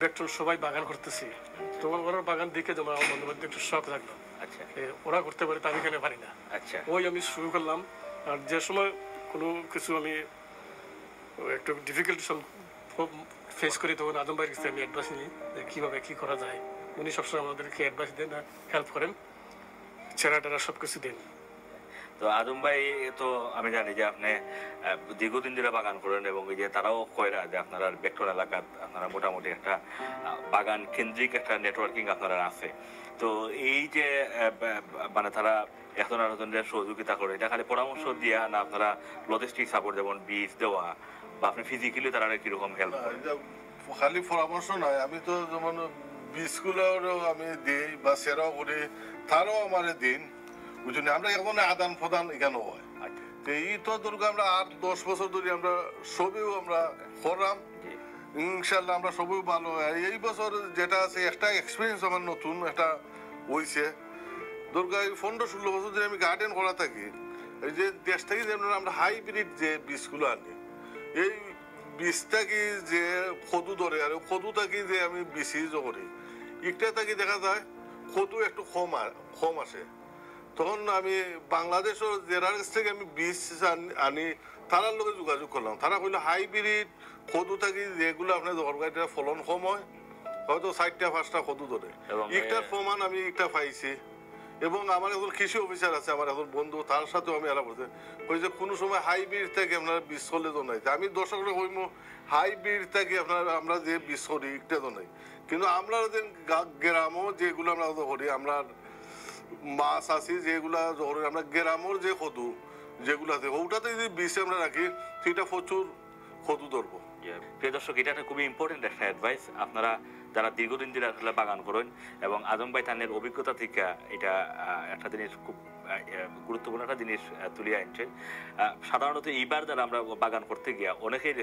Vector সবাই বাগান করতেছি, তখন ওরা বাগান দেখে যেমন আমার বন্ধু বান্ধব একটু শখ লাগলো। আচ্ছা ওরা করতে পারে তা আমি কেন পারি না। আচ্ছা ওই আমি শুরু করলাম। আর যে সময় কোনো কিছু আমি একটু ডিফিকাল্টি ফেস করি, তখন আজম ভাইয়ের কাছে আমি অ্যাডভাইস নিই যে কীভাবে কী করা যায়। উনি সবসময় আমাদেরকে অ্যাডভাইস দেন, হেল্প করেন, ছেঁড়া টেরা সব কিছু দেন। তো আজম ভাই, তো আমি জানি যে আপনি দীর্ঘদিন ধরে বাগান করেন এবং এই যে তারাও কয়রা যে আপনারা বেক্টর এলাকাত আপনারা মোটামুটি একটা বাগান কেন্দ্রিক একটা নেটওয়ার্কিং আপনারা আছে। তো এই যে মানে তারা এখন আরেকজনের সহযোগিতা করে, এটা খালি পরামর্শ দিয়া না আপনারা লজিস্টিক সাপোর্ট যেমন বীজ দেওয়া বা আপনি ফিজিক্যালি তারা কিরকম হেল্প করেন? খালি পরামর্শ নয়, আমি তো যেমন বীজগুলোরও আমি দিই বা সেরাও করি, তারাও আমার দিন বুঝলি। আমরা এখন আদান প্রদান এখানে হয়। এই তো দুর্গা আমরা 8-10 বছর ধরে আমরা সবই আমরা করলাম, ইনশাল্লাহ আমরা সবই ভালো। এই বছর যেটা আছে একটা এক্সপিরিয়েন্স আমার নতুন একটা হয়েছে। দুর্গা 15-16 বছর ধরে আমি গার্ডেন করা থাকি। এই যে দেশ থেকে যেমন আমরা হাইব্রিড যে বীজগুলো আনি, এই বীজটাকে যে কদু ধরে আর কদু থাকি যে আমি বিসি করি, একটা থাকি দেখা যায় কদু একটু কম আসে। তখন আমি বাংলাদেশের জেলার কাছ থেকে আমি বীজ আনি, তারার লোকে যোগাযোগ করলাম। তারা কইলো হাইব্রিড কদু থাকি যেগুলো আপনার দরকার ফলন কম হয়, হয়তো 4টা-5টা কদু ধরে, একটার প্রমাণ আমি একটা পাইছি। এবং আমার এখন কৃষি অফিসার আছে, আমার এখন বন্ধু, তার সাথেও আমি এরা বলতে ওই যে কোনো সময় হাইব্রিড থেকে আপনারা বীজ করলে তো নাই। আমি দর্শকরা কইম হাইব্রিড থেকে আপনারা আমরা যে বীজ করি একটা তো নাই, কিন্তু আমরা যে গ্রামও যেগুলো আমরা করি, আমরা মাছ আছি যেগুলা আমরা গ্রামের যে কদু যেগুলো আছে ওটাতে যদি বীজ আমরা রাখি সেটা প্রচুর কদু ধরবো। প্রিয় দর্শক, এটা একটা খুবই ইম্পর্টেন্ট একটা অ্যাডভাইস। আপনারা যারা দীর্ঘদিন ধরে আসলে বাগান করেন এবং আজম ভাই তানের অভিজ্ঞতা থেকে এটা একটা জিনিস খুব গুরুত্বপূর্ণ একটা জিনিস তুলিয়ে আনছেন। সাধারণত এইবার যারা আমরা বাগান করতে গিয়া অনেকেই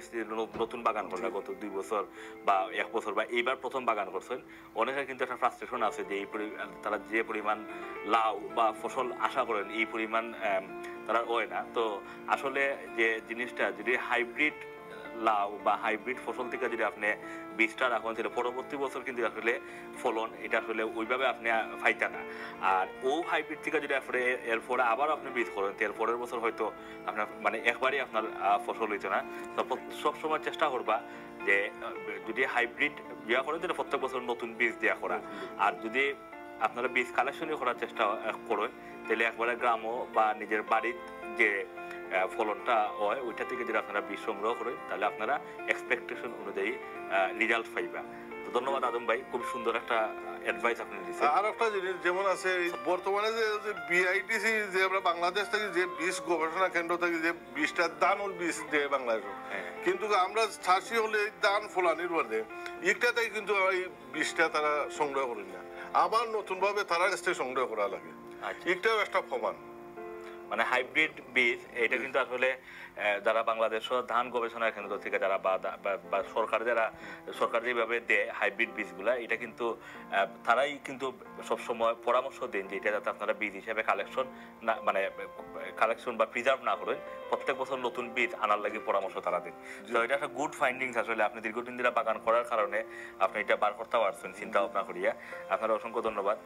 নতুন বাগান করলে গত 2 বছর বা 1 বছর বা এইবার প্রথম বাগান করছেন, অনেকের কিন্তু একটা ফ্রাস্ট্রেশন আছে যে তারা যে পরিমাণ লাউ বা ফসল আশা করেন এই পরিমাণ তারা হয় না। তো আসলে যে জিনিসটা যদি হাইব্রিড লাউ বা হাইব্রিড ফসল থেকে যদি আপনি বীজটা রাখেন, তাহলে পরবর্তী বছর কিন্তু আসলে ফলন এটা আসলে ওইভাবে আপনি পাইতে না। আর ও হাইব্রিড থেকে যদি আপনি এরপরে আবার আপনি বীজ করেন, এর পরের বছর হয়তো আপনার মানে একবারই আপনার ফসল হইতো না। তো সবসময় চেষ্টা করবা যে যদি হাইব্রিড দেওয়া করেন তাহলে প্রত্যেক বছর নতুন বীজ দেওয়া করা। আর যদি আপনারা বীজ কালেকশনই করার চেষ্টা করেন, তাহলে একবারে গ্রামও বা নিজের বাড়ির যে ফলনটা হয় ওইটা থেকে যদি আপনারা বীজ সংগ্রহ করেন, তাহলে আপনারা এক্সপেকটেশন অনুযায়ী রেজাল্ট পাইবা। তো ধন্যবাদ আদম ভাই, খুব সুন্দর একটা অ্যাডভাইস আপনি দিয়েছেন। আর একটা জিনিস যেমন আছে বর্তমানে যে বিআইটিসি যে আমরা বাংলাদেশ থেকে যে বীজ গবেষণা কেন্দ্র থেকে যে বীজটা দানুল বীজ দেয় বাংলাদেশ, কিন্তু আমরা চাষি হলে দান ফলানির বাদে একটা থেকে কিন্তু এই বীজটা তারা সংগ্রহ করেন না, আবার নতুন ভাবে তারা কাছ থেকে সংগ্রহ করা লাগে। একটাও একটা প্রমাণ মানে হাইব্রিড বীজ এটা কিন্তু আসলে যারা বাংলাদেশ ধান গবেষণা কেন্দ্র থেকে যারা বা সরকার যেভাবে দেয় হাইব্রিড বীজগুলা, এটা কিন্তু তারাই কিন্তু সবসময় পরামর্শ দেন যে এটা যাতে আপনারা বীজ হিসেবে কালেকশন না মানে কালেকশন বা প্রিজার্ভ না করেন, প্রত্যেক বছর নতুন বীজ আনার লাগে পরামর্শ তারা দেন। তো এটা একটা গুড ফাইন্ডিংস। আসলে আপনি দীর্ঘদিন ধরে বাগান করার কারণে আপনি এটা বার করতে পারছেন চিন্তা ভাবনা করিয়া। আপনার অসংখ্য ধন্যবাদ।